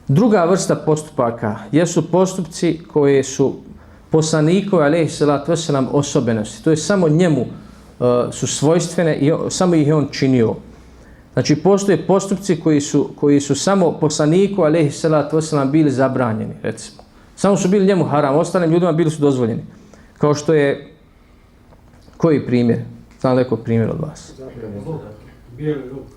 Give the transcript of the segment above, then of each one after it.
Druga vrsta postupaka jesu postupci koje su poslanikove alejhi salatu vesselam osobenosti. To je samo njemu su svojstvene i samo ih je on činio. Znači postoje postupci koji su samo poslaniku alejhi salatu vesselam bili zabranjeni, recimo. Samo su bili njemu haram, ostalim ljudima bili su dozvoljeni. Kao što je, koji primjer? Znam neko primjer od vas.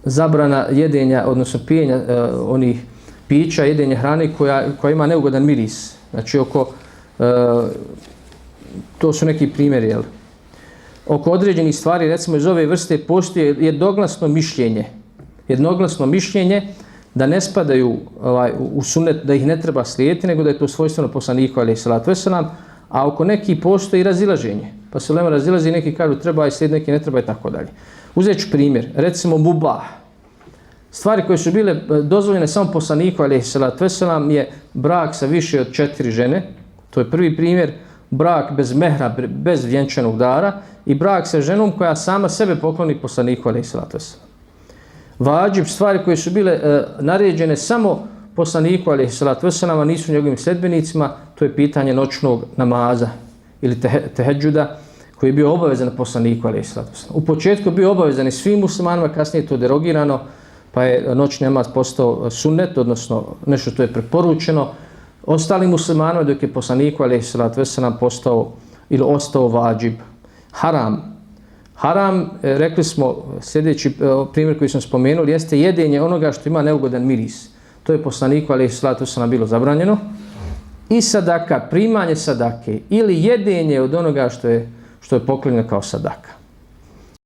Zabrana jedenja, odnosno pijenja onih pića, jedenja hrane koja ima neugodan miris. Znači to su neki primjeri, jel? Oko određenih stvari, recimo iz ove vrste, postoji jednoglasno mišljenje da ne spadaju u sunnet, da ih ne treba slijediti, nego da je to svojstveno poslaniku alejhi salatu vesselam, a oko neki postoji razilaženje. Pa se ulema razilazi, neki kažu treba i slijediti, neki ne treba i tako dalje. Uzet ću primjer, recimo mubah. Stvari koje su bile dozvoljene samo poslaniku alejhi salatu vesselam je brak sa više od 4 žene, to je prvi primjer, brak bez mehra, bez vjenčanog dara i brak sa ženom koja sama sebe pokloni poslaniku alejhi salatu vesselam. Vađib, stvari koje su bile naređene samo poslaniku alejhi salatu vesselam, a nisu njegovim sledbenicima, to je pitanje noćnog namaza ili tehedžuda, koji je bio obavezan poslaniku alejhi salatu vesselam. U početku je bio obavezan i svim muslimanima, kasnije je to derogirano, pa je noćni namaz postao sunnet, odnosno nešto što je preporučeno ostalim muslimanima, dok je poslaniku alejhi salatu vesselam postao ili ostao vađib. Haram. Haram, rekli smo, sljedeći primjer koji smo spomenuli, jeste jedenje onoga što ima neugodan miris. To je poslaniku alejhi salatu vesselam bilo zabranjeno. I sadaka, primanje sadake ili jedenje od onoga što je poklonjeno kao sadaka.